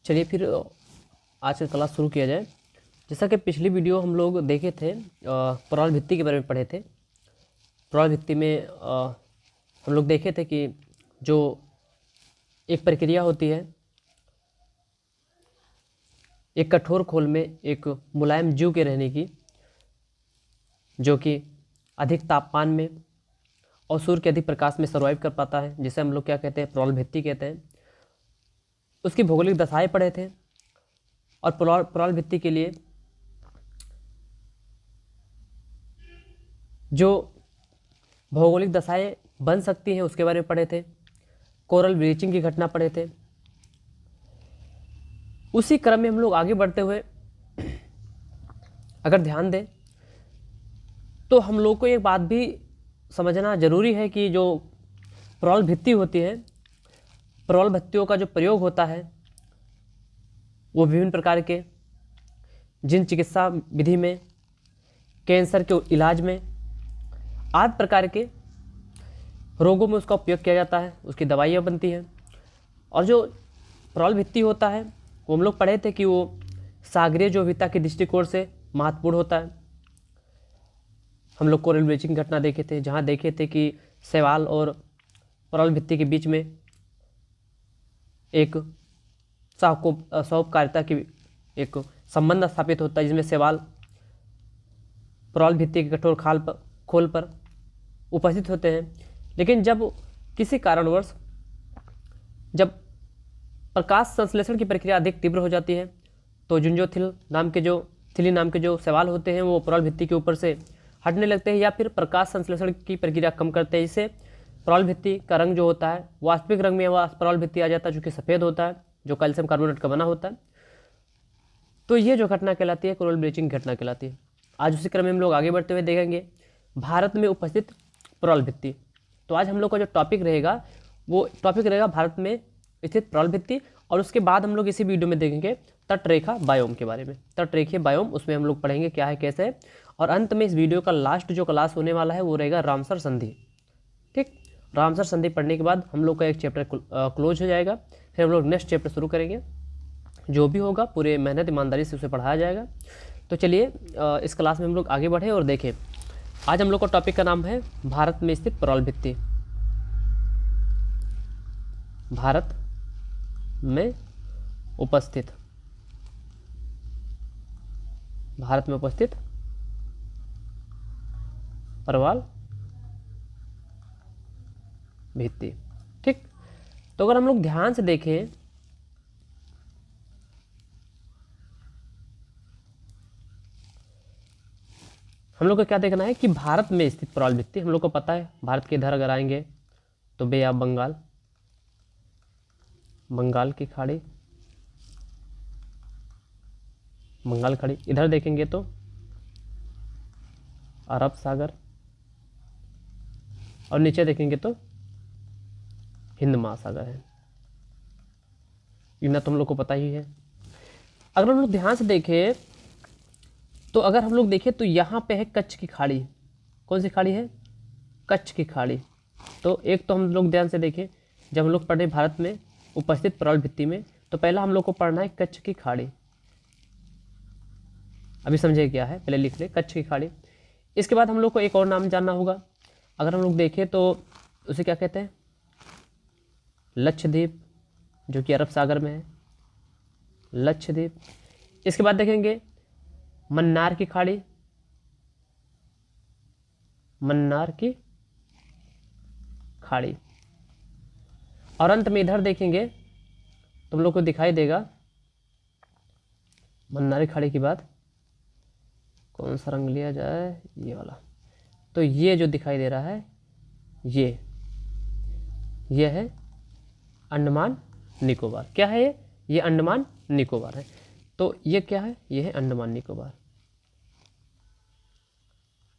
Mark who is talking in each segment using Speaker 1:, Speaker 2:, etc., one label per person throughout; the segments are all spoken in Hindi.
Speaker 1: चलिए फिर आज का क्लास शुरू किया जाए। जैसा कि पिछली वीडियो हम लोग देखे थे, प्रवाल भित्ति के बारे में पढ़े थे। प्रवाल भित्ति में हम लोग देखे थे कि जो एक प्रक्रिया होती है, एक कठोर खोल में एक मुलायम जीव के रहने की, जो कि अधिक तापमान में और सूर्य के अधिक प्रकाश में सर्वाइव कर पाता है, जिसे हम लोग क्या कहते हैं, प्रवाल भित्ति कहते हैं। उसकी भौगोलिक दशाएं पढ़े थे और प्रवाल भित्ति के लिए जो भौगोलिक दशाएं बन सकती हैं उसके बारे में पढ़े थे। कोरल ब्लीचिंग की घटना पढ़े थे। उसी क्रम में हम लोग आगे बढ़ते हुए अगर ध्यान दें तो हम लोग को एक बात भी समझना जरूरी है कि जो प्रवाल भित्ति होती है, प्रवाल भित्तियों का जो प्रयोग होता है वो विभिन्न प्रकार के जिन चिकित्सा विधि में, कैंसर के इलाज में, आदि प्रकार के रोगों में उसका उपयोग किया जाता है, उसकी दवाइयाँ बनती हैं। और जो प्रवाल भित्ति होता है वो हम लोग पढ़े थे कि वो सागरीय जैविकता के दृष्टिकोण से महत्वपूर्ण होता है। हम लोग कोरल ब्लीचिंग घटना देखे थे, जहाँ देखे थे कि शैवाल और प्रवाल भित्ति के बीच में एक सौपकारिता की एक संबंध स्थापित होता है, जिसमें शैवाल प्रवाल भित्ति के कठोर खोल पर उपस्थित होते हैं। लेकिन जब किसी कारणवश जब प्रकाश संश्लेषण की प्रक्रिया अधिक तीव्र हो जाती है तो थिली नाम के जो शैवाल होते हैं वो प्रवाल भित्ति के ऊपर से हटने लगते हैं या फिर प्रकाश संश्लेषण की प्रक्रिया कम करते हैं। इससे प्रवाल भित्ति का रंग जो होता है वास्तविक रंग में वह प्रवाल भित्ति आ जाता है, जो कि सफ़ेद होता है, जो कैल्शियम कार्बोनेट का बना होता है। तो ये जो घटना कहलाती है कोरल ब्लीचिंग घटना कहलाती है। आज उसी क्रम में हम लोग आगे बढ़ते हुए देखेंगे भारत में उपस्थित प्रवाल भित्ति। तो आज हम लोग का जो टॉपिक रहेगा वो टॉपिक रहेगा भारत में स्थित प्रवाल भित्ति, और उसके बाद हम लोग इसी वीडियो में देखेंगे तटरेखा बायोम के बारे में। तटरेखीय बायोम उसमें हम लोग पढ़ेंगे क्या है कैसे है, और अंत में इस वीडियो का लास्ट जो क्लास होने वाला है वो रहेगा रामसर संधि। ठीक, रामसर संधि पढ़ने के बाद हम लोग का एक चैप्टर क्लोज हो जाएगा। फिर हम लोग नेक्स्ट चैप्टर शुरू करेंगे। जो भी होगा पूरे मेहनत ईमानदारी से उसे पढ़ाया जाएगा। तो चलिए इस क्लास में हम लोग आगे बढ़े और देखें। आज हम लोग का टॉपिक का नाम है भारत में स्थित प्रवाल भित्ति। भारत में उपस्थित प्रवाल भित्ति। ठीक, तो अगर हम लोग ध्यान से देखें हम लोग को क्या देखना है कि भारत में स्थित प्रवाल भित्ति, हम लोग को पता है भारत के इधर अगर आएंगे तो बे ऑफ बंगाल की खाड़ी, बंगाल खाड़ी, इधर देखेंगे तो अरब सागर, और नीचे देखेंगे तो हिंद महासागर है। इतना तो हम लोग को पता ही है। अगर हम लोग ध्यान से देखें तो अगर हम लोग देखें तो यहाँ पे है कच्छ की खाड़ी। कौन सी खाड़ी है? कच्छ की खाड़ी। तो एक तो हम लोग ध्यान से देखें, जब हम लोग पढ़े भारत में उपस्थित प्रवाल भित्ति में, तो पहला हम लोग को पढ़ना है कच्छ की खाड़ी। अभी समझे क्या है, पहले लिख ले कच्छ की खाड़ी। इसके बाद हम लोग को एक और नाम जानना होगा। अगर हम लोग देखें तो उसे क्या कहते हैं? लक्षद्वीप, जो कि अरब सागर में है, लक्षद्वीप। इसके बाद देखेंगे मन्नार की खाड़ी, मन्नार की खाड़ी। और अंत में इधर देखेंगे तुम लोग को दिखाई देगा मन्नार की खाड़ी के बाद कौन सा रंग लिया जाए, ये वाला। तो ये जो दिखाई दे रहा है ये है अंडमान निकोबार। क्या है ये? ये अंडमान निकोबार है। तो ये क्या है? ये है अंडमान निकोबार,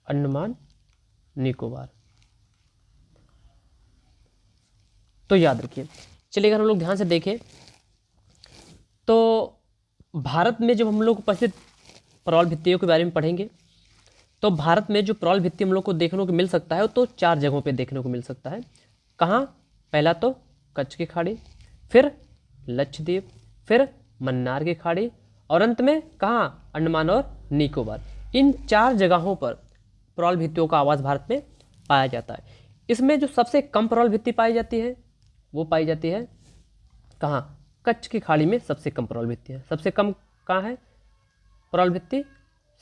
Speaker 1: अंडमान निकोबार। तो याद रखिए। चलिए अगर हम लोग ध्यान से देखें तो भारत में जब हम लोग उपस्थित प्रवाल भित्तियों के बारे में पढ़ेंगे तो भारत में जो प्रवाल भित्ति हम लोग को देखने को मिल सकता है तो 4 जगहों पे देखने को मिल सकता है। कहाँ? पहला तो कच्छ की खाड़ी, फिर लक्षद्वीप, फिर मन्नार की खाड़ी और अंत में कहाँ, अंडमान और निकोबार। इन 4 जगहों पर प्रवाल भित्तियों का आवास भारत में पाया जाता है। इसमें जो सबसे कम प्रवाल भित्ति पाई जाती है वो पाई जाती है कहाँ, कच्छ की खाड़ी में सबसे कम प्रवाल भित्ति है। सबसे कम कहाँ है प्रवाल भित्ति,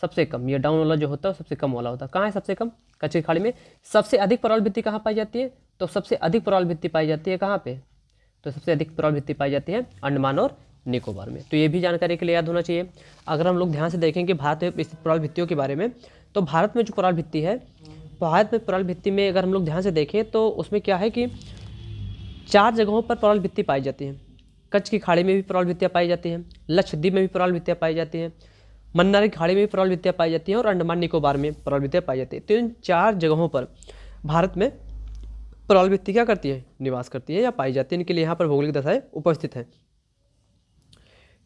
Speaker 1: सबसे कम, ये डाउन वाला जो होता है सबसे कम वाला होता है। कहाँ है सबसे कम, कच्छ की खाड़ी में। सबसे अधिक प्रवाल भित्ति कहाँ पाई जाती है, तो सबसे अधिक प्रवाल भित्ति पाई जाती है कहाँ पे, तो सबसे अधिक प्रवाल भित्ति पाई जाती है अंडमान और निकोबार में। तो ये भी जानकारी के लिए याद होना चाहिए। अगर हम लोग ध्यान से देखेंगे भारत में स्थित प्रवाल भित्तियों के बारे में, तो भारत में जो प्रवाल भित्ति है, भारत में प्रवाल भित्ति में अगर हम लोग ध्यान से देखें तो उसमें क्या है कि 4 जगहों पर प्रवाल भित्ति पाई जाती है। कच्छ की खाड़ी में भी प्रवाल भित्तियाँ पाई जाती हैं, लक्षद्वीप में भी प्रवाल भित्तियाँ पाई जाती हैं, मन्नार की खाड़ी में भी प्रवाल भित्तियाँ पाई जाती हैं और अंडमान निकोबार में प्रवाल भित्तियाँ पाई जाती है। तो इन 4 जगहों पर भारत में प्रवाल भित्ति क्या करती है, निवास करती है या पाई जाती है। इनके लिए यहाँ पर भौगोलिक दशाएं उपस्थित हैं।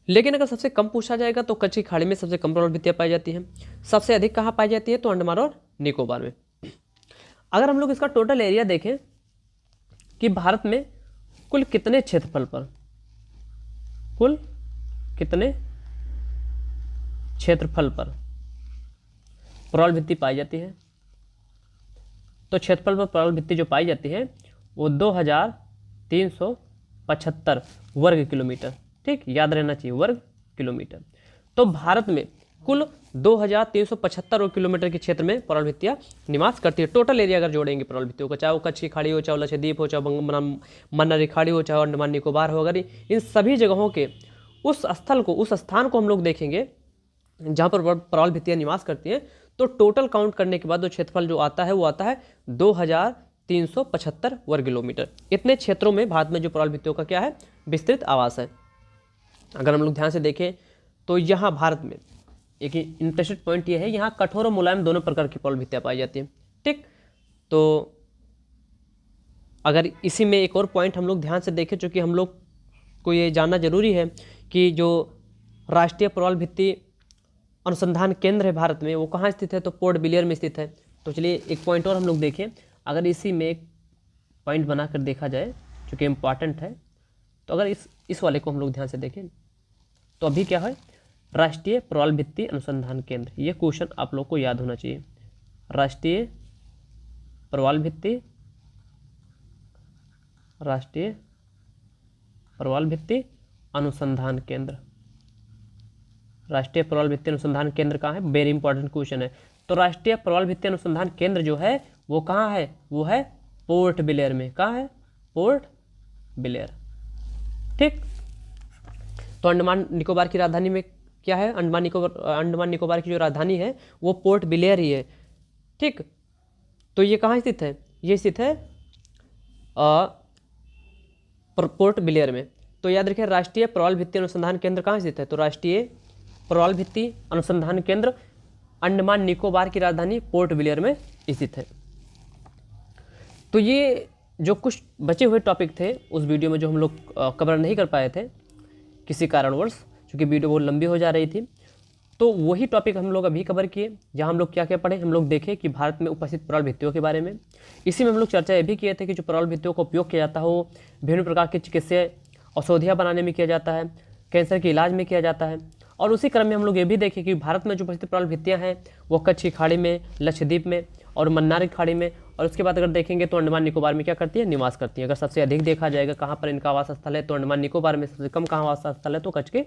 Speaker 1: लेकिन अगर सबसे कम पूछा जाएगा तो कच्छ की खाड़ी में सबसे कम प्रवाल भित्तियाँ पाई जाती हैं। सबसे अधिक कहाँ पाई जाती है, तो अंडमान और निकोबार में। अगर हम लोग इसका टोटल एरिया देखें कि भारत में कुल कितने क्षेत्रफल पर, कुल कितने क्षेत्रफल पर प्रवाल भित्ति पाई जाती है, तो क्षेत्रफल पर प्रवाल भित्ति जो पाई जाती है वो 2375 वर्ग किलोमीटर। ठीक, याद रहना चाहिए, वर्ग किलोमीटर। तो भारत में कुल 2375 वर्ग किलोमीटर के क्षेत्र में प्रवाल भित्तियाँ निवास करती है। टोटल एरिया अगर जोड़ेंगे प्रवाल भित्तियों का, चाहे वो कच्छ की खाड़ी हो, चाहे लक्षद्वीप हो, चाहे मन्नार की खाड़ी हो, चाहे अंडमान निकोबार हो, अगर इन सभी जगहों के उस स्थल को, उस स्थान को हम लोग देखेंगे जहाँ पर प्रवाल भित्तियाँ निवास करती हैं, तो टोटल काउंट करने के बाद जो क्षेत्रफल जो आता है वो आता है 2375 वर्ग किलोमीटर। इतने क्षेत्रों में भारत में जो प्रवाल भित्तियों का क्या है, विस्तृत आवास है। अगर हम लोग ध्यान से देखें तो यहाँ भारत में एक इंटरेस्टेड पॉइंट ये है, यहाँ कठोर और मुलायम दोनों प्रकार की प्रवाल भित्तियाँ पाई जाती हैं। ठीक, तो अगर इसी में एक और पॉइंट हम लोग ध्यान से देखें, चूँकि हम लोग को ये जानना जरूरी है कि जो राष्ट्रीय प्रवाल भित्ति अनुसंधान केंद्र है भारत में वो कहाँ स्थित है, तो पोर्ट ब्लेयर में स्थित है। तो चलिए एक पॉइंट और हम लोग देखें, अगर इसी में एक पॉइंट बनाकर देखा जाए चूँकि इम्पॉर्टेंट है, तो अगर इस वाले को हम लोग ध्यान से देखें तो अभी क्या है, राष्ट्रीय प्रवाल भित्ति अनुसंधान केंद्र। ये क्वेश्चन आप लोग को याद होना चाहिए, राष्ट्रीय प्रवाल भित्ति, राष्ट्रीय प्रवाल भित्ति अनुसंधान केंद्र। राष्ट्रीय प्रवाल भित्ति अनुसंधान केंद्र कहाँ है, वेरी इंपॉर्टेंट क्वेश्चन है। तो राष्ट्रीय प्रवाल भित्ति अनुसंधान केंद्र जो है वो कहाँ है, वो है पोर्ट ब्लेयर में। कहाँ है, पोर्ट ब्लेयर। ठीक, तो अंडमान निकोबार की राजधानी में क्या है, अंडमान निकोबार की जो राजधानी है वो पोर्ट ब्लेयर ही है। ठीक, तो ये कहाँ स्थित है, ये स्थित है पोर्ट ब्लेयर में। तो याद रखिए राष्ट्रीय प्रवाल भित्ति अनुसंधान केंद्र कहाँ स्थित है, तो राष्ट्रीय प्रवाल भित्ति अनुसंधान केंद्र अंडमान निकोबार की राजधानी पोर्ट ब्लेयर में स्थित है। तो ये जो कुछ बचे हुए टॉपिक थे उस वीडियो में जो हम लोग कवर नहीं कर पाए थे किसी कारणवश, क्योंकि वीडियो बहुत लंबी हो जा रही थी, तो वही टॉपिक हम लोग अभी कवर किए, जहाँ हम लोग क्या क्या पढ़े, हम लोग देखे कि भारत में उपस्थित प्रवाल भित्तियों के बारे में। इसी में हम लोग चर्चा ये भी किए थे कि जो प्रवाल भित्तियों का उपयोग किया जाता है वो विभिन्न प्रकार की चिकित्सीय औषधियाँ बनाने में किया जाता है, कैंसर के इलाज में किया जाता है। और उसी क्रम में हम लोग ये भी देखें कि भारत में जो उपस्थित प्रवाल भित्तियाँ हैं वो कच्छ की खाड़ी में, लक्षद्वीप में और मन्नार की खाड़ी में, और उसके बाद अगर देखेंगे तो अंडमान निकोबार में क्या करती है, निवास करती है। अगर सबसे अधिक देखा जाएगा कहाँ पर इनका आवास स्थल है तो अंडमान निकोबार में, सबसे कम कहाँ आवास स्थल है तो कच्छ की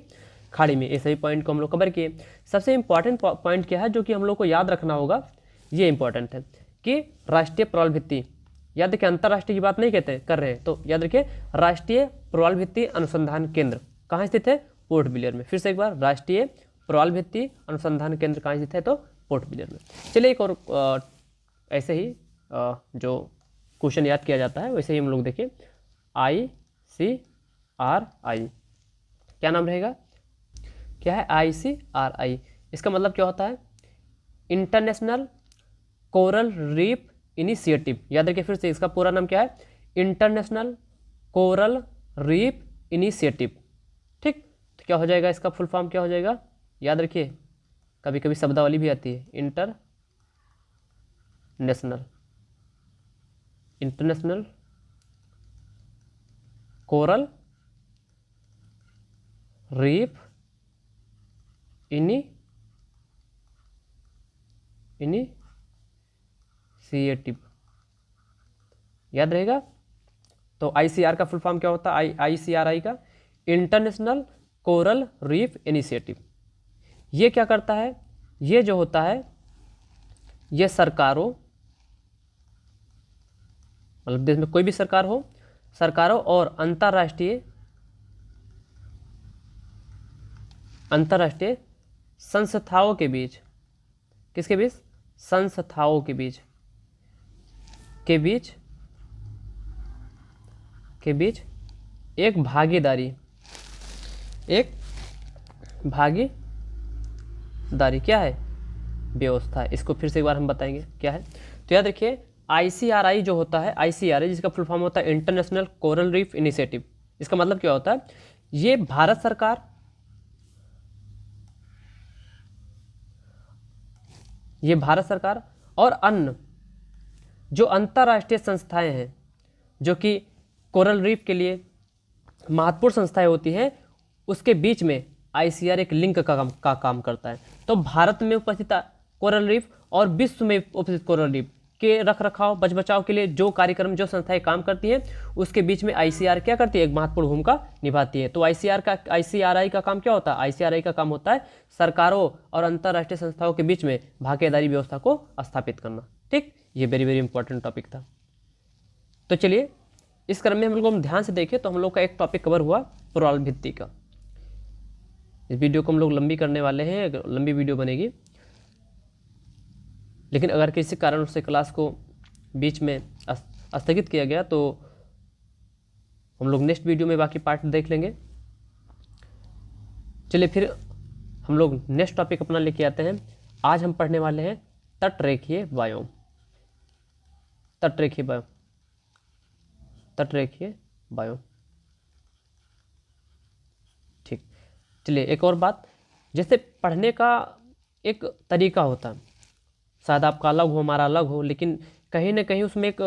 Speaker 1: खाड़ी में। ये सभी पॉइंट को हम लोग कवर किए। सबसे इंपॉर्टेंट पॉइंट क्या है जो कि हम लोग को याद रखना होगा, ये इंपॉर्टेंट है कि राष्ट्रीय प्रवाल भित्ति, याद रखिए अंतर्राष्ट्रीय की बात नहीं कहते कर रहे हैं, तो याद रखिए राष्ट्रीय प्रवाल भित्ति अनुसंधान केंद्र कहाँ स्थित है, पोर्ट ब्लेयर में। फिर से एक बार, राष्ट्रीय प्रवाल भित्ति अनुसंधान केंद्र कहाँ स्थित है, तो पोर्ट ब्लेयर में। चलिए एक और ऐसे ही जो क्वेश्चन याद किया जाता है वैसे ही हम लोग देखें, ICRI क्या नाम रहेगा, क्या है ICRI, इसका मतलब क्या होता है, इंटरनेशनल कोरल रीफ इनिशिएटिव। याद रखिए फिर से इसका पूरा नाम क्या है, इंटरनेशनल कोरल रीफ इनिशिएटिव। ठीक, तो क्या हो जाएगा, इसका फुल फॉर्म क्या हो जाएगा, याद रखिए कभी कभी शब्दावली भी आती है, इंटरनेशनल कोरल रीफ इनिशिएटिव, याद रहेगा। तो आईसीआर का फुल फॉर्म क्या होता है, आईसीआरआई का इंटरनेशनल कोरल रीफ इनिशिएटिव। ये क्या करता है, ये जो होता है ये सरकारों, मतलब देश में कोई भी सरकार हो, सरकारों और अंतर्राष्ट्रीय संस्थाओं के बीच, किसके बीच, संस्थाओं के बीच एक भागीदारी क्या है, व्यवस्था है। इसको फिर से एक बार हम बताएंगे क्या है। तो याद रखिए आईसीआरआई जो होता है, आईसीआरआई जिसका फुल फॉर्म होता है इंटरनेशनल कोरल रीफ इनिशिएटिव, इसका मतलब क्या होता है, ये भारत सरकार और अन्य जो अंतर्राष्ट्रीय संस्थाएं हैं जो कि कोरल रीफ के लिए महत्वपूर्ण संस्थाएं होती हैं, उसके बीच में आईसीआर एक लिंक का काम करता है। तो भारत में उपस्थित कोरल रीफ और विश्व में उपस्थित कोरल रीफ के रख रखाव बच बचाव के लिए जो कार्यक्रम जो संस्थाएं काम करती हैं, उसके बीच में आईसीआर क्या करती है, एक महत्वपूर्ण भूमिका निभाती है। तो आईसीआरआई का काम क्या होता है, आईसीआरआई का काम होता है सरकारों और अंतर्राष्ट्रीय संस्थाओं के बीच में भागीदारी व्यवस्था को स्थापित करना। ठीक, ये वेरी वेरी इंपॉर्टेंट टॉपिक था। तो चलिए इस क्रम में हम लोग ध्यान से देखें तो हम लोग का एक टॉपिक कवर हुआ पुराल भित्ति का। इस वीडियो को हम लोग लंबी करने वाले हैं, लंबी वीडियो बनेगी, लेकिन अगर किसी कारण से क्लास को बीच में स्थगित किया गया तो हम लोग नेक्स्ट वीडियो में बाकी पार्ट देख लेंगे। चलिए फिर हम लोग नेक्स्ट टॉपिक अपना लेके आते हैं। आज हम पढ़ने वाले हैं तटरेखीय बायोम। तटरेखीय बायोम, ठीक। चलिए एक और बात, जैसे पढ़ने का एक तरीका होता है, शायद आपका अलग हो हमारा अलग हो, लेकिन कहीं ना कहीं उसमें एक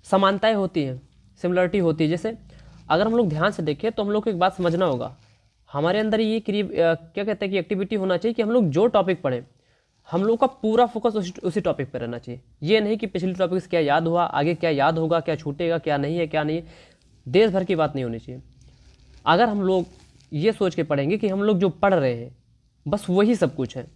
Speaker 1: समानताएं होती हैं, सिमिलरिटी होती है। जैसे अगर हम लोग ध्यान से देखें तो हम लोग को एक बात समझना होगा, हमारे अंदर ये क्या कहते हैं कि एक्टिविटी होना चाहिए कि हम लोग जो टॉपिक पढ़ें हम लोग का पूरा फोकस उसी टॉपिक पर रहना चाहिए। ये नहीं कि पिछले टॉपिक से क्या याद हुआ, आगे क्या याद होगा, क्या छूटेगा, क्या नहीं है, क्या नहीं है, देश भर की बात नहीं होनी चाहिए। अगर हम लोग ये सोच के पढ़ेंगे कि हम लोग जो पढ़ रहे हैं बस वही सब कुछ है,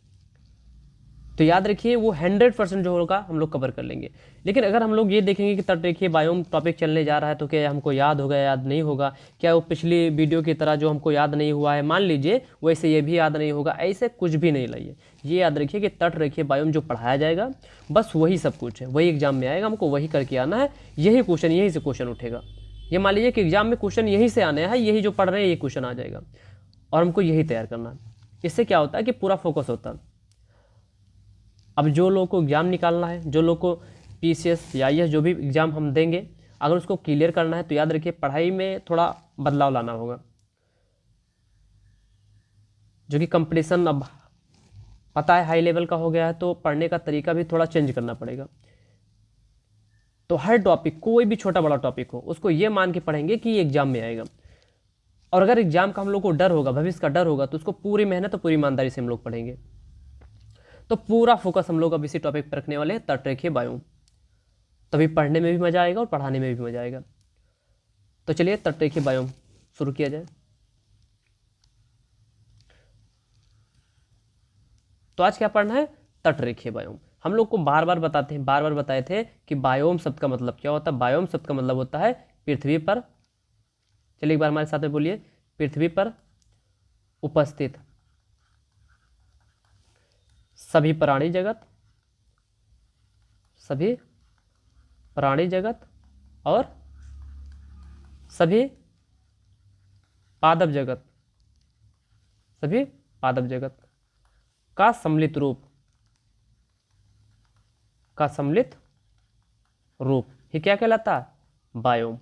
Speaker 1: तो याद रखिए वो 100% जो होगा हम लोग कवर कर लेंगे। लेकिन अगर हम लोग ये देखेंगे कि तटरेखीय बायोम टॉपिक चलने जा रहा है तो क्या हमको याद होगा, याद नहीं होगा, क्या वो पिछली वीडियो की तरह जो हमको याद नहीं हुआ है मान लीजिए वैसे ये भी याद नहीं होगा, ऐसे कुछ भी नहीं लाइए। ये याद रखिए कि तटरेखीय बायोम जो पढ़ाया जाएगा बस वही सब कुछ है, वही एग्जाम में आएगा, हमको वही करके आना है, यही क्वेश्चन यहीं से क्वेश्चन उठेगा। ये मान लीजिए कि एग्जाम में क्वेश्चन यहीं से आने हैं, यही जो पढ़ रहे हैं ये क्वेश्चन आ जाएगा और हमको यही तैयार करना है। इससे क्या होता है कि पूरा फोकस होता है। अब जो लोग को एग्ज़ाम निकालना है, जो लोग को पीसीएस या आईएएस जो भी एग्ज़ाम हम देंगे, अगर उसको क्लियर करना है तो याद रखिए पढ़ाई में थोड़ा बदलाव लाना होगा, जो कि कंपटीशन अब पता है हाई लेवल का हो गया है, तो पढ़ने का तरीका भी थोड़ा चेंज करना पड़ेगा। तो हर टॉपिक, कोई भी छोटा बड़ा टॉपिक हो, उसको ये मान के पढ़ेंगे कि ये एग्जाम में आएगा। और अगर एग्जाम का हम लोग को डर होगा, भविष्य का डर होगा, तो उसको पूरी मेहनत और पूरी ईमानदारी से हम लोग पढ़ेंगे। तो पूरा फोकस हम लोग अब इसी टॉपिक पर रखने वाले हैं, तटरेखीय बायोम। तभी पढ़ने में भी मजा आएगा और पढ़ाने में भी मजा आएगा। तो चलिए तटरेखीय बायोम शुरू किया जाए। तो आज क्या पढ़ना है, तटरेखीय बायोम। हम लोग को बार बार बताए थे कि बायोम शब्द का मतलब क्या होता है। बायोम शब्द का मतलब होता है पृथ्वी पर, चलिए एक बार हमारे साथ में बोलिए, पृथ्वी पर उपस्थित सभी प्राणी जगत और सभी पादप जगत का सम्मिलित रूप ही क्या कहलाता है, बायोम,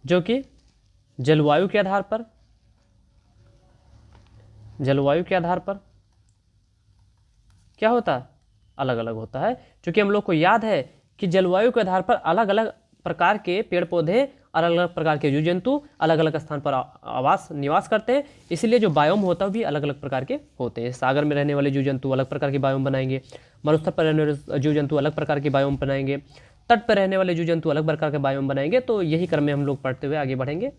Speaker 1: जो कि जलवायु के आधार पर क्या होता है, अलग अलग होता है। क्योंकि हम लोग को याद है कि जलवायु के आधार पर अलग अलग प्रकार के पेड़ पौधे अलग अलग प्रकार के जीव जंतु अलग अलग स्थान पर निवास करते हैं, इसलिए जो बायोम होता है वो भी अलग अलग प्रकार के होते हैं। सागर में रहने वाले जीव जंतु अलग प्रकार के बायोम बनाएंगे, मरुस्थल पर रहने वाले जीव जंतु अलग प्रकार के बायोम बनाएंगे, तट पर रहने वाले जीव जंतु अलग प्रकार के बायोम बनाएंगे। तो यही क्रम में हम लोग पढ़ते हुए आगे बढ़ेंगे।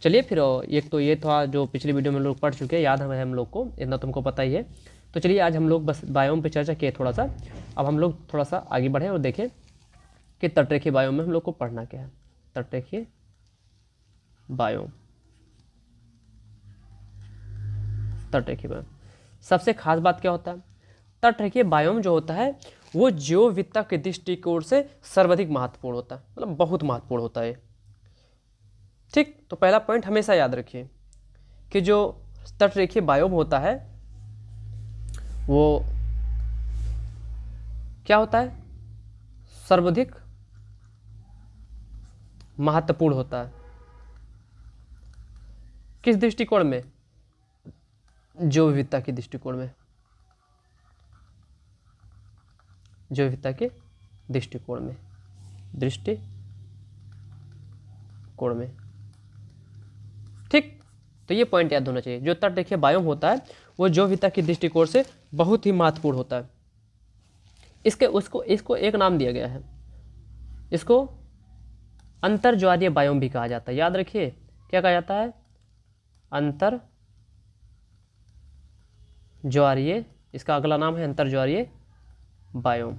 Speaker 1: चलिए फिर एक तो ये था जो पिछली वीडियो में हम लोग पढ़ चुके हैं, याद है हम लोग को, इतना तुमको पता ही है। तो चलिए आज हम लोग बस बायोम पे चर्चा किए थोड़ा सा। अब हम लोग थोड़ा सा आगे बढ़ें और देखें कि तटरेखीय बायोम में हम लोग को पढ़ना क्या है। तटरेखीय बायोम, तटरेखीय बायोम सबसे खास बात क्या होता है? तटरेखीय बायोम जो होता है वो जैव विविधता के दृष्टिकोण से सर्वाधिक महत्वपूर्ण होता है, मतलब बहुत महत्वपूर्ण होता है। ठीक, तो पहला पॉइंट हमेशा याद रखिए कि जो तटरेखीय बायोम होता है वो क्या होता है? सर्वाधिक महत्वपूर्ण होता है। किस दृष्टिकोण में? जैव विविधता के दृष्टिकोण में, जैव विविधता के दृष्टिकोण में, दृष्टिकोण में। ठीक, तो ये पॉइंट याद होना चाहिए। जो तटरेखीय बायोम होता है वो जैव विविधता के दृष्टिकोण से बहुत ही महत्वपूर्ण होता है। इसको एक नाम दिया गया है, इसको अंतर्ज्वारीय बायोम भी कहा जाता है। याद रखिए, क्या कहा जाता है? अंतर्ज्वारीय, इसका अगला नाम है अंतर्ज्वारीय बायोम।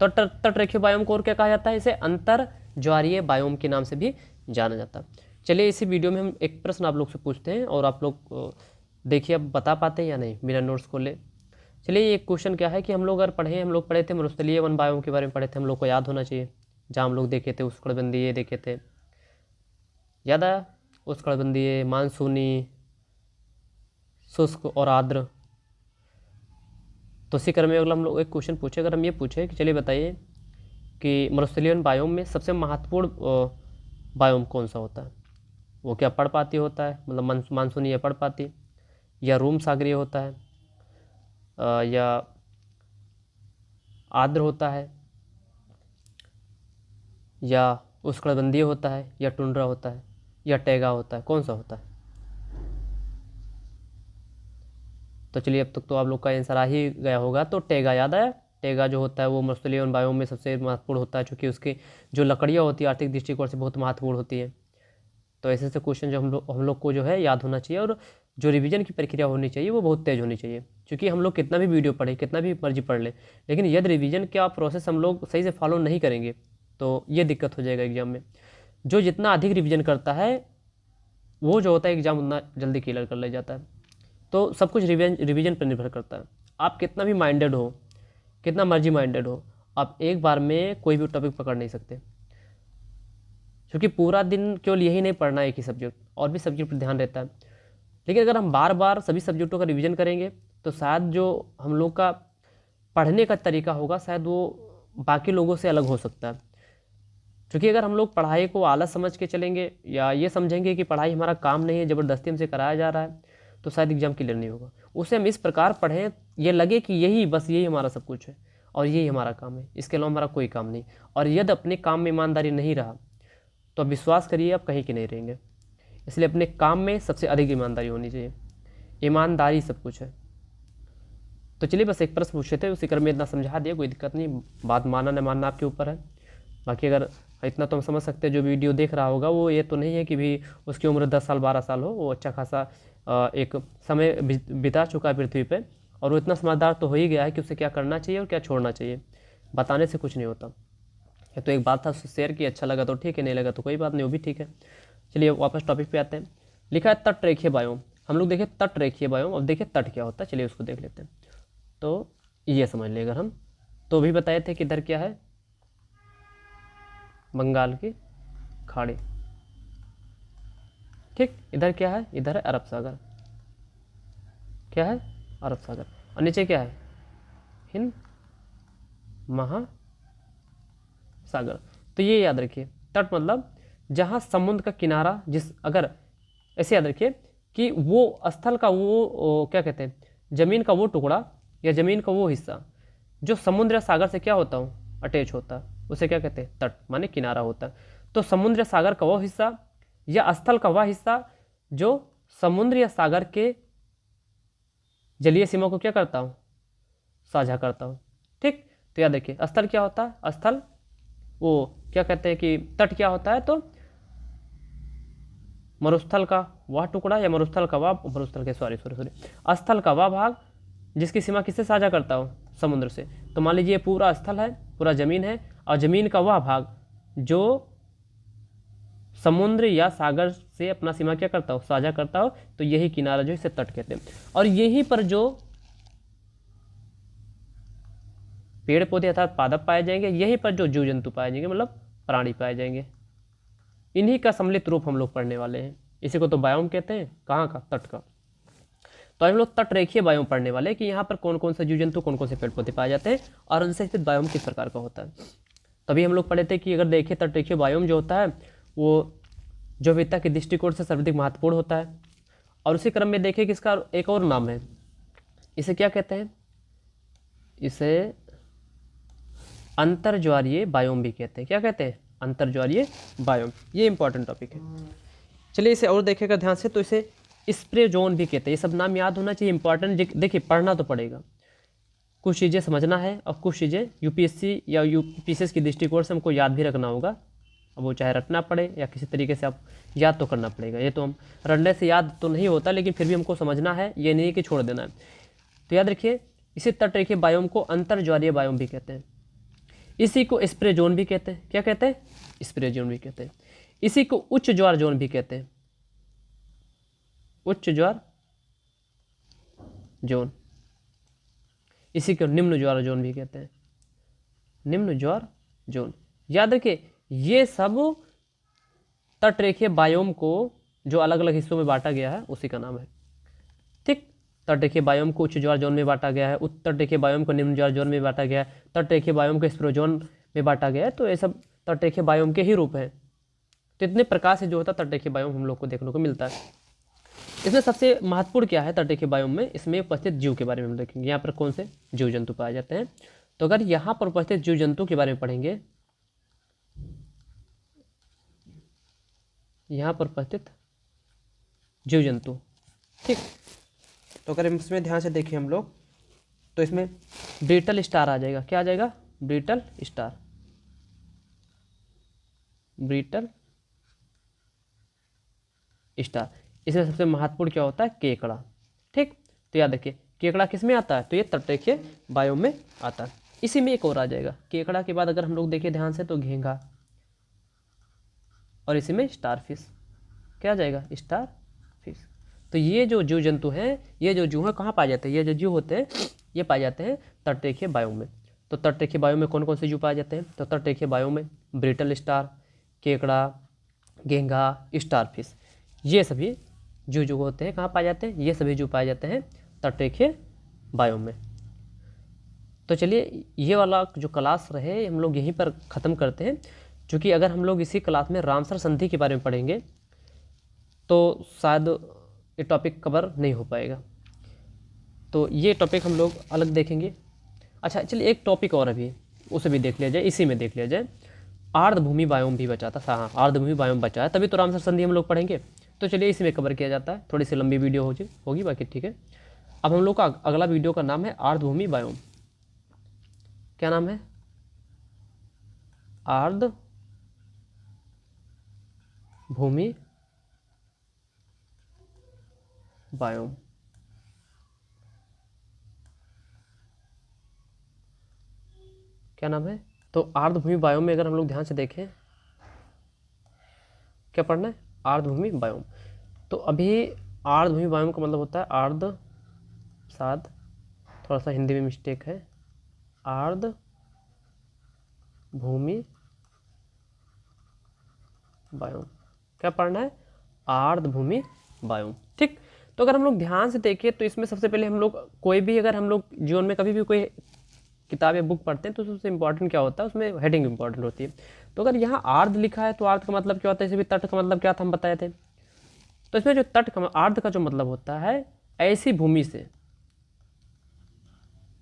Speaker 1: तो तटरेखीय बायोम को और क्या कहा जाता है? इसे अंतर्ज्वारीय बायोम के नाम से भी जाना जाता है। चलिए इसी वीडियो में हम एक प्रश्न आप लोग से पूछते हैं और आप लोग देखिए अब बता पाते हैं या नहीं, मेरा नोट्स को ले। चलिए एक क्वेश्चन क्या है कि हम लोग अगर हम लोग पढ़े थे मरुस्थलीय वन बायोम के बारे में पढ़े थे, हम लोग को याद होना चाहिए। जहाँ हम लोग देखे थे उष्णकटिबंधीय देखे थे, याद आया? उष्णकटिबंधीय, मानसूनी, शुष्क और आर्द्र। तो इसी क्रम में अगला हम लोग एक क्वेश्चन पूछे, अगर हम ये पूछे कि चलिए बताइए कि मरुस्थलीय वन बायोम में सबसे महत्वपूर्ण बायोम कौन सा होता है? वो क्या पर्णपाती होता है, मतलब मानसूनी या पर्णपाती, या रूम सागरीय होता है, या आर्द्र होता है, या उष्णकटिबंधीय होता है, या टुंड्रा होता है, या टैगा होता है? कौन सा होता है? तो चलिए अब तक तो आप लोग का आंसर आ ही गया होगा। तो टैगा, याद आया? टैगा जो होता है वो मरुस्थलीय वन बायोम में सबसे महत्वपूर्ण होता है, क्योंकि उसकी जो लकड़ियाँ होती है आर्थिक दृष्टिकोण से बहुत महत्वपूर्ण होती है। तो ऐसे ऐसे क्वेश्चन जो हम लोग को जो है याद होना चाहिए, और जो रिवीजन की प्रक्रिया होनी चाहिए वो बहुत तेज होनी चाहिए। क्योंकि हम लोग कितना भी वीडियो पढ़े, कितना भी मर्जी पढ़ लें, लेकिन यदि रिवीजन का प्रोसेस हम लोग सही से फॉलो नहीं करेंगे तो ये दिक्कत हो जाएगा एग्जाम में। जो जितना अधिक रिवीजन करता है वो जो होता है एग्जाम उतना जल्दी क्लियर कर ले जाता है। तो सब कुछ रिवीजन पर निर्भर करता है। आप कितना भी माइंडेड हो, कितना मर्जी माइंडेड हो, आप एक बार में कोई भी टॉपिक पकड़ नहीं सकते, क्योंकि पूरा दिन केवल यही नहीं पढ़ना है एक ही सब्जेक्ट, और भी सब्जेक्ट पर ध्यान रहता है। लेकिन अगर हम बार बार सभी सब्जेक्टों का रिवीजन करेंगे तो शायद जो हम लोग का पढ़ने का तरीका होगा शायद वो बाकी लोगों से अलग हो सकता है। क्योंकि अगर हम लोग पढ़ाई को आलस समझ के चलेंगे या ये समझेंगे कि पढ़ाई हमारा काम नहीं है, ज़बरदस्ती हमसे कराया जा रहा है, तो शायद एग्जाम क्लियर नहीं होगा। उसे हम इस प्रकार पढ़ें ये लगे कि यही हमारा सब कुछ है और यही हमारा काम है, इसके अलावा हमारा कोई काम नहीं। और यदि अपने काम में ईमानदारी नहीं रहा तो अब विश्वास करिए आप कहीं के नहीं रहेंगे। इसलिए अपने काम में सबसे अधिक ईमानदारी होनी चाहिए, ईमानदारी सब कुछ है। तो चलिए बस एक प्रश्न पूछे थे, उसी क्रम में इतना समझा दिया, कोई दिक्कत नहीं, बात मानना न मानना आपके ऊपर है। बाकी अगर इतना तो हम समझ सकते हैं, जो वीडियो देख रहा होगा वो ये तो नहीं है कि भी उसकी उम्र 10 साल 12 साल हो, वो अच्छा खासा एक समय बिता चुका है पृथ्वी पे, और वो इतना समझदार तो हो ही गया है कि उसे क्या करना चाहिए और क्या छोड़ना चाहिए। बताने से कुछ नहीं होता। तो एक बात था उससे शेयर की, अच्छा लगा तो ठीक है, नहीं लगा तो कोई बात नहीं, वो भी ठीक है। चलिए वापस टॉपिक पे आते हैं। लिखा है तटरेखीय बायोम। हम लोग देखें तटरेखीय बायोम, अब देखें तट क्या होता है, चलिए उसको देख लेते हैं। तो ये समझ लें, अगर हम तो भी बताए थे कि इधर क्या है, बंगाल की खाड़ी, ठीक। इधर क्या है, इधर है अरब सागर, क्या है, अरब सागर। और नीचे क्या है, हिंद महासागर। तो ये याद रखिए, तट मतलब जहाँ समुद्र का किनारा, अगर ऐसे याद रखिए कि वो स्थल का वो क्या कहते हैं, जमीन का वो टुकड़ा या जमीन का वो हिस्सा जो समुद्र या सागर से क्या होता हो, अटैच होता है, उसे क्या कहते हैं, तट माने किनारा होता है। तो समुद्र या सागर का वो हिस्सा या स्थल का वह हिस्सा जो समुद्र या सागर के जलीय सीमा को क्या करता हूँ, साझा करता हूँ। ठीक, तो याद रखिए स्थल क्या होता है, स्थल वो क्या कहते हैं कि तट क्या होता है, तो मरुस्थल का वह टुकड़ा या मरुस्थल का वह मरुस्थल के सॉरी स्थल का वह भाग जिसकी सीमा किससे साझा करता हूँ, समुद्र से। तो मान लीजिए पूरा स्थल है, पूरा जमीन है, और जमीन का वह भाग जो समुद्र या सागर से अपना सीमा क्या करता हो, साझा करता हो, तो यही किनारा जो इसे तट कहते हैं। और यहीं पर जो पेड़ पौधे अर्थात पादप पाए जाएंगे, यहीं पर जो जीव जंतु पाए जाएंगे मतलब प्राणी पाए जाएंगे, इन्हीं का सम्मिलित रूप हम लोग पढ़ने वाले हैं। इसी को तो बायोम कहते हैं, कहाँ का, तट का। तो हम लोग तट रेखीय बायोम पढ़ने वाले हैं कि यहाँ पर कौन कौन से जीव जंतु कौन कौन से पेड़ पौधे पाए जाते हैं और उनसे स्थित बायोम किस प्रकार का होता है। तभी हम लोग पढ़े थे कि अगर देखिए तट रेखीय बायोम जो होता है वो जैविकता के दृष्टिकोण से सर्वाधिक महत्वपूर्ण होता है। और उसी क्रम में देखिए कि इसका एक और नाम है, इसे क्या कहते हैं, इसे अंतर्ज्वारीय बायोम भी कहते हैं। क्या कहते हैं, अंतर्ज्वारीय बायोम। ये इंपॉर्टेंट टॉपिक है। चलिए इसे और देखेगा ध्यान से, तो इसे स्प्रे जोन भी कहते हैं। ये सब नाम याद होना चाहिए, इंपॉर्टेंट। देखिए पढ़ना तो पड़ेगा, कुछ चीज़ें समझना है और कुछ चीज़ें यूपीएससी या यूपीसीएस की दृष्टिकोण से हमको याद भी रखना होगा। अब वो चाहे रटना पड़े या किसी तरीके से आप याद तो करना पड़ेगा। ये तो हम रटने से याद तो नहीं होता, लेकिन फिर भी हमको समझना है, ये नहीं कि छोड़ देना है। तो याद रखिए इसी तट रेखीय बायोम को अंतर्ज्वारीय बायोम भी कहते हैं। इसी को स्प्रे जोन भी कहते हैं। क्या कहते हैं, स्प्रे जोन भी कहते हैं। इसी को उच्च ज्वार जोन भी कहते हैं, उच्च ज्वार जोन। इसी को निम्न ज्वार जोन भी कहते हैं, निम्न ज्वार जोन। याद रखिए ये सब तट रेखीय बायोम को जो अलग अलग हिस्सों में बांटा गया है उसी का नाम है। ठीक, तट रेखीय बायोम को उच्च ज्वार जोन में बांटा गया है, उत्तर रेखीय बायोम को निम्न ज्वार जोन में बांटा गया है, तट रेखीय बायोम को स्प्रे जोन में बांटा गया है। तो ये सब तट रेखीय बायोम के ही रूप हैं। तो इतने प्रकार से जो होता है तट रेखीय बायोम हम लोग को देखने को मिलता है। इसमें सबसे महत्वपूर्ण क्या है तट रेखीय बायोम में, इसमें उपस्थित जीव के बारे में हम देखेंगे। यहाँ पर कौन से जीव जंतु पाए जाते हैं। तो अगर यहाँ पर उपस्थित जीव जंतु के बारे में पढ़ेंगे, यहाँ पर उपस्थित जीव जंतु, ठीक। तो अगर इसमें ध्यान से देखें हम लोग, तो इसमें ब्रिटल स्टार आ जाएगा। क्या आ जाएगा, ब्रिटल स्टार, ब्रिटल स्टार। इसमें सबसे महत्वपूर्ण क्या होता है, केकड़ा। ठीक, तो याद रखिए केकड़ा किस में आता है, तो ये तट रेखीय बायोम में आता है। इसी में एक और आ जाएगा केकड़ा के बाद, अगर हम लोग देखें ध्यान से, तो घेंघा, और इसी में स्टार फिश। क्या आ जाएगा, स्टार फिश। तो ये जो जीव जंतु हैं, ये जो जीव हैं कहाँ पाए जाते हैं, ये जो जीव होते हैं ये पाए जाते हैं तट रेखीय बायोम में। तो तट रेखीय बायोम में कौन कौन से जीव पाए जाते हैं, तो तट रेखीय बायोम में ब्रिटल स्टार, केकड़ा, घेंघा, स्टार फिश, ये सभी जीव जो होते हैं कहाँ पाए जाते हैं, ये सभी जीव पाए जाते हैं तट रेखीय बायोम में। तो चलिए ये वाला जो क्लास रहे हम लोग यहीं पर ख़त्म करते हैं, क्योंकि अगर हम लोग इसी क्लास में रामसर संधि के बारे में पढ़ेंगे तो शायद ये टॉपिक कवर नहीं हो पाएगा। तो ये टॉपिक हम लोग अलग देखेंगे। अच्छा चलिए एक टॉपिक और अभी उसे भी देख लिया जाए, इसी में देख लिया जाए। आर्द्रभूमि बायोम भी बचा था। हाँ, आर्द्रभूमि बायोम बचा है, तभी तो रामसर संधि हम लोग पढ़ेंगे। तो चलिए इसी में कवर किया जाता है। थोड़ी सी लंबी वीडियो होगी बाकी ठीक है। अब हम लोग का अगला वीडियो का नाम है आर्द्रभूमि बायोम। क्या नाम है, आर्द्रभूमि बायोम। क्या नाम है, तो आर्द्रभूमि बायोम में अगर हम लोग ध्यान से देखें क्या पढ़ना है, आर्द्रभूमि बायोम। तो अभी आर्द्रभूमि बायोम का मतलब होता है आर्द्र, साध थोड़ा सा हिंदी में मिस्टेक है, आर्द्रभूमि बायोम। क्या पढ़ना है, आर्द्रभूमि बायोम। ठीक, तो अगर हम लोग ध्यान से देखें तो इसमें सबसे पहले हम लोग कोई भी अगर हम लोग जीवन में कभी भी कोई किताब या बुक पढ़ते हैं तो सबसे इंपॉर्टेंट क्या होता है, उसमें हेडिंग इंपॉर्टेंट होती है। तो अगर यहाँ आर्द्र लिखा है तो आर्द्र का मतलब क्या होता है, इसे भी तट का मतलब क्या था हम बताए थे। तो इसमें जो तट का आर्द्र का जो मतलब होता है ऐसी भूमि से,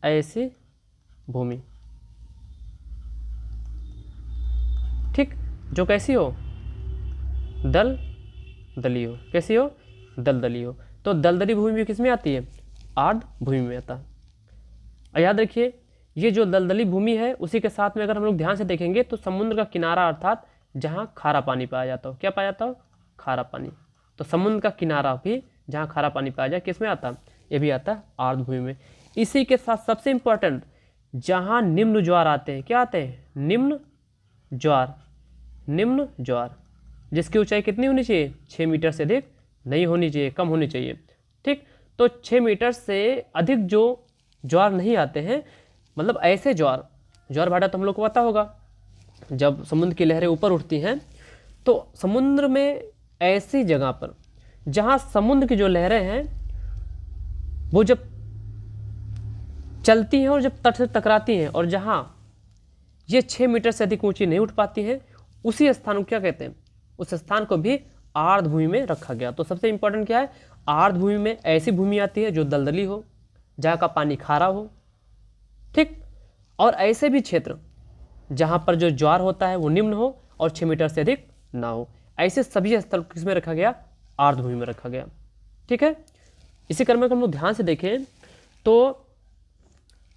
Speaker 1: ऐसी भूमि। ठीक, जो कैसी हो, दल दली हो, कैसी हो, दलदली हो। तो दलदली भूमि भी किस में आती है, आर्द्र भूमि में आता है। और याद रखिए ये जो दलदली भूमि है उसी के साथ में अगर हम लोग ध्यान से देखेंगे तो समुद्र का किनारा अर्थात जहाँ खारा पानी पाया जाता हो, क्या पाया जाता हो, खारा पानी। तो समुद्र का किनारा भी जहाँ खारा पानी पाया जाए किस में आता है, ये भी आता है आर्द्र भूमि में। इसी के साथ सबसे इंपॉर्टेंट जहाँ निम्न ज्वार आते हैं, क्या आते हैं, निम्न ज्वार, निम्न ज्वार जिसकी ऊंचाई कितनी होनी चाहिए, 6 मीटर से अधिक नहीं होनी चाहिए, कम होनी चाहिए। ठीक, तो 6 मीटर से अधिक जो ज्वार नहीं आते हैं, मतलब ऐसे ज्वार, ज्वार भाटा तो हम लोग को पता होगा, जब समुद्र की लहरें ऊपर उठती हैं तो समुद्र में ऐसी जगह पर जहाँ समुद्र की जो लहरें हैं वो जब चलती हैं और जब तट से टकराती हैं और जहाँ ये 6 मीटर से अधिक ऊंची नहीं उठ पाती हैं, उसी स्थान को क्या कहते हैं, उस स्थान को भी आर्द्र भूमि में रखा गया। तो सबसे इंपॉर्टेंट क्या है, आर्द्र भूमि में ऐसी भूमि आती है जो दलदली हो, जहाँ का पानी खारा हो। ठीक, और ऐसे भी क्षेत्र जहाँ पर जो ज्वार होता है वो निम्न हो और 6 मीटर से अधिक ना हो, ऐसे सभी स्थल किसमें रखा गया, आर्द्र भूमि में रखा गया। ठीक है, इसी क्रम में हम लोग ध्यान से देखें तो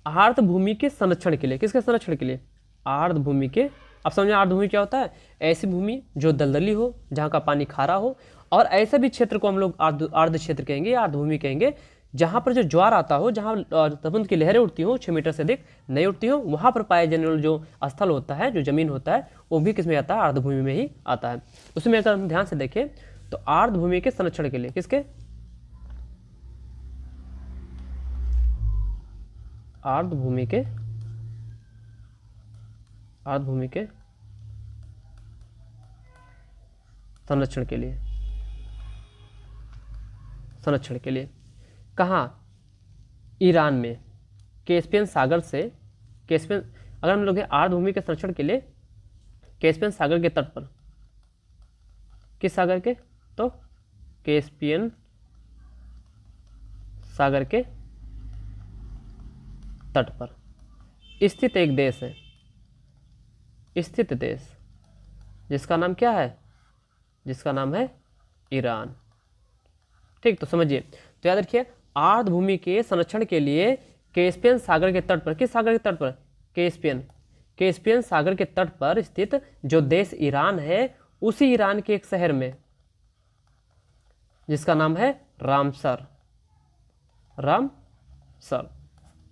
Speaker 1: आर्द्र भूमि के संरक्षण के लिए, किसके संरक्षण के लिए, आर्द्र भूमि के। अब समझे आर्द्र भूमि क्या होता है, ऐसी भूमि जो दलदली हो, जहाँ का पानी खारा हो, और ऐसे भी क्षेत्र को हम लोग आर्द्र क्षेत्र कहेंगे, आर्द्र भूमि कहेंगे, जहाँ पर जो ज्वार आता हो, जहाँ समुद्र की लहरें उठती हो, 6 मीटर से अधिक नहीं उठती हो, वहाँ पर पाए जाने वाला जो स्थल होता है, जो जमीन होता है, वो भी किसमें आता है, आर्द्र भूमि में ही आता है। उसमें अगर हम ध्यान से देखें तो आर्द्र भूमि के संरक्षण के लिए, किसके, आर्द्र भूमि के, आर्द्र भूमि के संरक्षण के लिए, संरक्षण के लिए कहाँ, ईरान में, कैस्पियन सागर से, कैस्पियन, अगर हम लोग आर्द्र भूमि के संरक्षण के लिए कैस्पियन सागर के तट पर, किस सागर के, तो कैस्पियन सागर के तट पर स्थित एक देश है, स्थित देश जिसका नाम क्या है, जिसका नाम है ईरान। ठीक, तो समझिए, तो याद रखिए आर्द्र भूमि के संरक्षण के लिए कैस्पियन सागर के तट पर, किस सागर के तट पर, कैस्पियन, कैस्पियन सागर के तट पर स्थित जो देश ईरान है, उसी ईरान के एक शहर में जिसका नाम है रामसर, रामसर।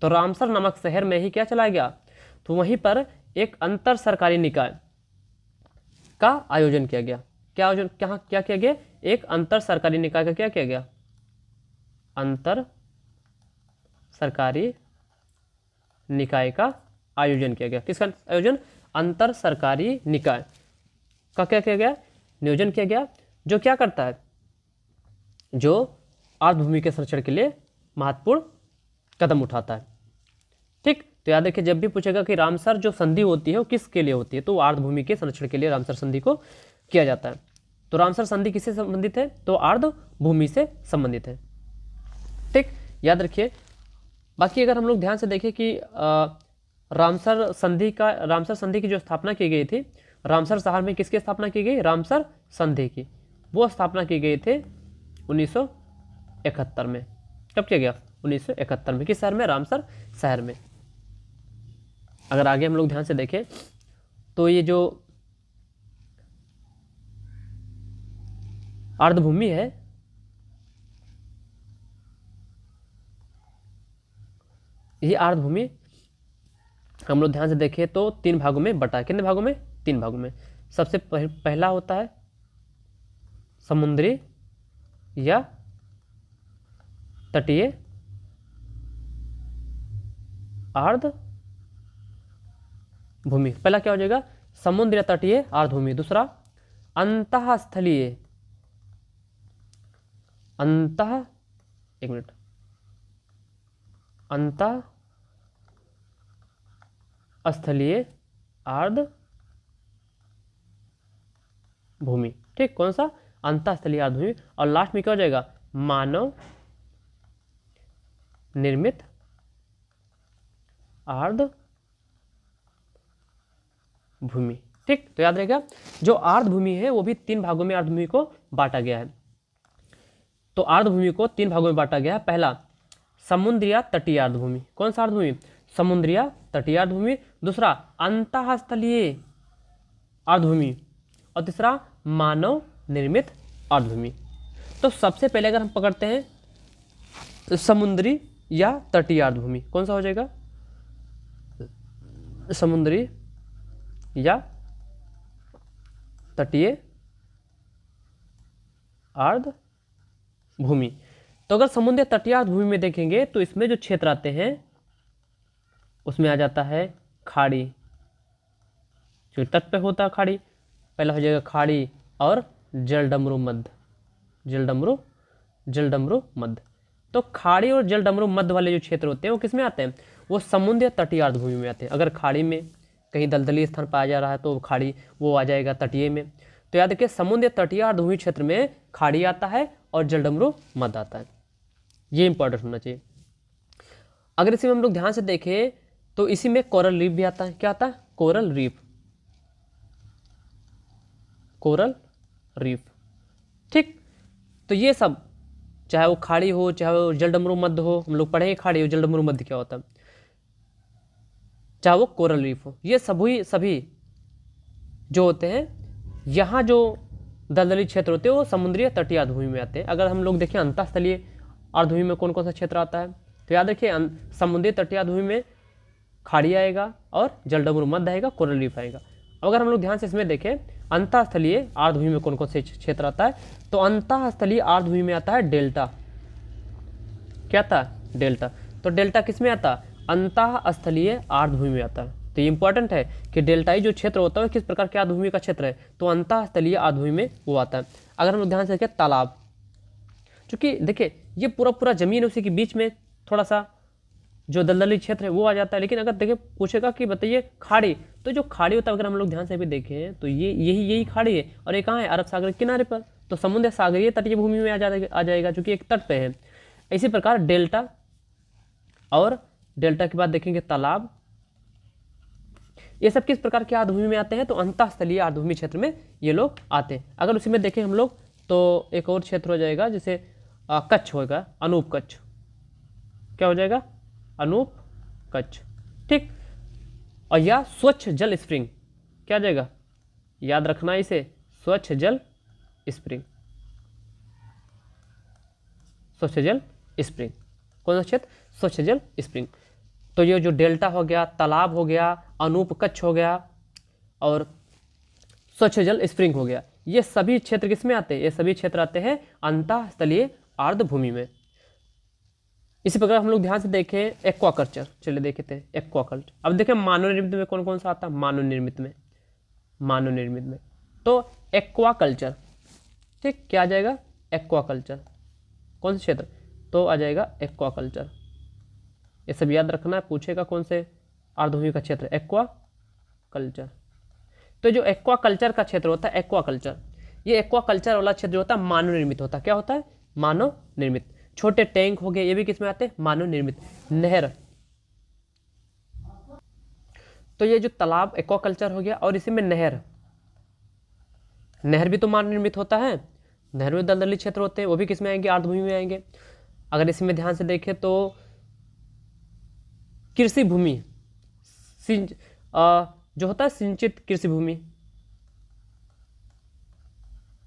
Speaker 1: तो रामसर नामक शहर में ही क्या चला गया, तो वहीं पर एक अंतर सरकारी निकाय का आयोजन किया गया। क्या आयोजन, क्या किया गया, एक अंतर सरकारी निकाय का क्या किया गया, अंतर सरकारी निकाय का आयोजन किया गया। किसका आयोजन, अंतर सरकारी निकाय का क्या किया गया, नियोजन किया गया, जो क्या करता है, जो आर्द्र भूमि के संरक्षण के लिए महत्वपूर्ण कदम उठाता है। ठीक, तो याद रखिए जब भी पूछेगा कि रामसर जो संधि होती है वो किसके लिए होती है, तो आर्द्र भूमि के संरक्षण के लिए रामसर संधि को किया जाता है। तो रामसर संधि किससे संबंधित है, तो आर्द्र भूमि से संबंधित है। ठीक, याद रखिए। बाकी अगर हम लोग ध्यान से देखें कि रामसर संधि की जो स्थापना की गई थी, रामसर शहर में किसकी स्थापना की गई, रामसर संधि की, वो स्थापना की गई थे 1971 में। कब किया गया, 1971 में। किस शहर में, रामसर शहर में। अगर आगे हम लोग ध्यान से देखें तो ये जो आर्द्र भूमि है, ये आर्द्र भूमि हम लोग ध्यान से देखें तो 3 भागों में बटा है। कितने भागों में, 3 भागों में। सबसे पहला होता है समुद्री या तटीय आर्द्र भूमि। पहला क्या हो जाएगा, समुद्र या तटीय आर्द्र भूमि। दूसरा अंतःस्थलीय, एक मिनट, अंतःस्थलीय आर्द्र भूमि। ठीक, कौन सा, अंतःस्थलीय आर्द्र भूमि। और लास्ट में क्या हो जाएगा, मानव निर्मित आर्द्र भूमि। ठीक, तो याद रहेगा जो आर्द्रभूमि है वो भी 3 भागों में आर्द्रभूमि को बांटा गया है। तो आर्द्रभूमि को 3 भागों में बांटा गया है। पहला समुद्रीय तटीय आर्द्रभूमि, कौन सा आर्द्रभूमि? समुद्रीय तटीय आर्द्रभूमि। दूसरा अंतःस्थलीय आर्द्रभूमि और तीसरा मानव निर्मित आर्द्रभूमि। तो सबसे पहले अगर हम पकड़ते हैं समुद्री या तटीय आर्द्रभूमि, कौन सा हो जाएगा? समुद्री या तटीय आर्द्रभूमि। तो अगर समुद्री तटीय आर्द्रभूमि में देखेंगे तो इसमें जो क्षेत्र आते हैं उसमें आ जाता है खाड़ी, जो तट पे होता है खाड़ी। पहला हो जाएगा खाड़ी और जलडमरू मध्य, जलडमरू मध्य। तो खाड़ी और जलडमरू मध्य वाले जो क्षेत्र होते हैं वो किस में आते हैं? वो समुद्री तटीय आर्द्रभूमि में आते हैं। अगर खाड़ी में कहीं दलदली स्थान पाया जा रहा है तो खाड़ी वो आ जाएगा तटीय में। तो याद रखिए समुद्री तटीय आर्द्रभूमि क्षेत्र में खाड़ी आता है और जलडमरू मध्य आता है, ये इंपॉर्टेंट होना चाहिए। अगर इसी में हम लोग ध्यान से देखें तो इसी में कोरल रीफ भी आता है। क्या आता है? Coral reef, coral reef. ठीक, तो ये सब चाहे वो खाड़ी हो चाहे वो जलडमरू मध्य हो, हम लोग पढ़ेंगे खाड़ी हो जलडमरू मध्य क्या होता है, चाहे वो कोरल रीफ हो, ये सभी जो होते हैं यहाँ जो दलदली क्षेत्र होते हैं वो समुद्रीय तटीय आर्द्रभूमि में आते हैं। अगर हम लोग देखें अंतःस्थलीय आर्द्रभूमि में कौन कौन सा क्षेत्र आता है तो याद रखिए समुद्री तटीय आर्द्रभूमि में खाड़ी आएगा और जलडमरू मध्य आएगा, कोरल रीफ आएगा। अगर हम लोग ध्यान से इसमें देखें अंतःस्थलीय आर्द्रभूमि में कौन कौन से क्षेत्र आता है तो अंतःस्थलीय आर्द्रभूमि में आता है डेल्टा। क्या आता है? डेल्टा। तो डेल्टा किस में आता है? अंतःस्थलीय आर्द्रभूमि में आता है। तो ये इंपॉर्टेंट है कि डेल्टाई जो क्षेत्र होता है किस प्रकार के आर्द्रभूमि का क्षेत्र है, तो अंतःस्थलीय आर्द्रभूमि में वो आता है। अगर हम लोग ध्यान से देखें तालाब, चूंकि देखिए ये पूरा जमीन है उसी के बीच में थोड़ा सा जो दलदली क्षेत्र है वो आ जाता है। लेकिन अगर देखिए पूछेगा कि बताइए खाड़ी, तो जो खाड़ी होता है अगर हम लोग ध्यान से भी देखें तो ये यही खाड़ी है और ये कहाँ है? अरब सागर के किनारे पर। तो समुद्र सागरीय तटीय भूमि में आ जाएगा चूंकि एक तट पे है। इसी प्रकार डेल्टा और डेल्टा के बाद देखेंगे तालाब, ये सब किस प्रकार के आर्द्रभूमि में आते हैं तो अंतःस्थलीय आर्द्रभूमि क्षेत्र में ये लोग आते हैं। अगर उसी में देखें हम लोग तो एक और क्षेत्र हो जाएगा जैसे कच्छ होगा, अनूप कच्छ। क्या हो जाएगा? अनूप कच्छ। ठीक, और या स्वच्छ जल स्प्रिंग, क्या जाएगा? याद रखना इसे, स्वच्छ जल स्प्रिंग, स्वच्छ जल स्प्रिंग। कौन सा क्षेत्र? स्वच्छ जल स्प्रिंग। तो ये जो डेल्टा हो गया, तालाब हो गया, अनूप कच्छ हो गया और स्वच्छ जल स्प्रिंग हो गया, ये सभी क्षेत्र किस में आते हैं? ये सभी क्षेत्र आते हैं अंतःस्थलीय आर्द्रभूमि में। इसी प्रकार हम लोग ध्यान से देखें एक्वाकल्चर, चलिए देखते हैं एक्वाकल्चर। अब देखें मानव निर्मित में कौन कौन सा आता है? मानव निर्मित में तो एक्वाकल्चर। ठीक, क्या आ जाएगा? एक्वाकल्चर। कौन सा क्षेत्र? तो आ जाएगा एक्वाकल्चर। ये सब याद रखना है, पूछेगा कौन से आर्द्रभूमि का क्षेत्र? एक्वाकल्चर। तो जो एक्वाकल्चर का क्षेत्र होता है एक्वाकल्चर, ये एक्वाकल्चर वाला क्षेत्र जो होता है मानव निर्मित होता है। क्या होता है? मानव निर्मित। छोटे टैंक हो गए ये भी किस में आते हैं? मानव निर्मित। नहर, तो ये जो तालाब एक्वाकल्चर हो गया और इसी में नहर भी तो मानव निर्मित होता है। नहर में दलदली क्षेत्र होते हैं वो भी किस में आएंगे? आर्द्रभूमि में आएंगे। अगर इसमें ध्यान से देखें तो कृषि भूमि जो होता है सिंचित कृषि भूमि,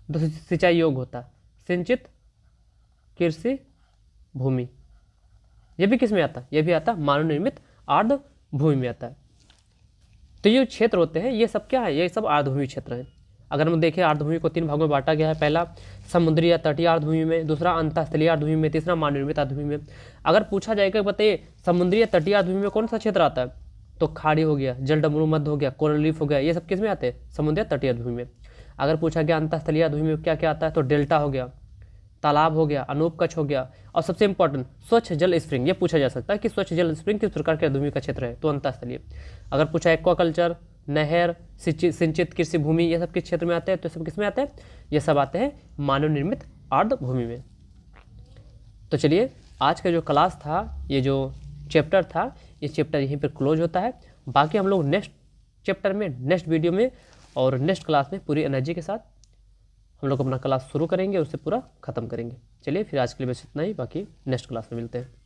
Speaker 1: सिंचाई योग्य होता है, सिंचित कृषि भूमि, ये भी किस में आता है? ये भी आता है मानव निर्मित आर्द्रभूमि में आता है। तो ये क्षेत्र होते हैं ये सब क्या है? ये सब आर्द्रभूमि क्षेत्र हैं। अगर हम देखें आर्द्रभूमि को 3 भागों में बांटा गया है। पहला समुद्री या तटीय आर्द्रभूमि में, दूसरा अंतःस्थलीय आर्द्रभूमि में, तीसरा मानव निर्मित आर्द्रभूमि में। अगर पूछा जाएगा बताइए समुद्री या तटीय आर्द्रभूमि में कौन सा क्षेत्र आता है तो खाड़ी हो गया, जलडमरू मध्य हो गया, कोरल रीफ हो गया, ये सब किस में आते हैं? समुद्री या तटीय आर्द्रभूमि में। अगर पूछा गया अंतःस्थलीय आर्द्रभूमि में क्या क्या आता है तो डेल्टा हो गया, तालाब हो गया, अनूप कच्छ हो गया और सबसे इंपॉर्टेंट स्वच्छ जल स्प्रिंग। ये पूछा जा सकता है कि स्वच्छ जल स्प्रिंग किस प्रकार के आर्द्रभूमि का क्षेत्र है तो अंतःस्थलीय। अगर पूछा एक्वाकल्चर, नहर, सिंचित कृषि भूमि, ये सब किस क्षेत्र में आते हैं तो सब किस में आते हैं? ये सब आते हैं मानव निर्मित आर्द्रभूमि में। तो चलिए आज का जो क्लास था, ये जो चैप्टर था, ये चैप्टर यहीं पर क्लोज होता है। बाकी हम लोग नेक्स्ट चैप्टर में, नेक्स्ट वीडियो में और नेक्स्ट क्लास में पूरी एनर्जी के साथ हम लोग अपना क्लास शुरू करेंगे, उससे पूरा ख़त्म करेंगे। चलिए फिर आज के लिए बस इतना ही, बाकी नेक्स्ट क्लास में मिलते हैं।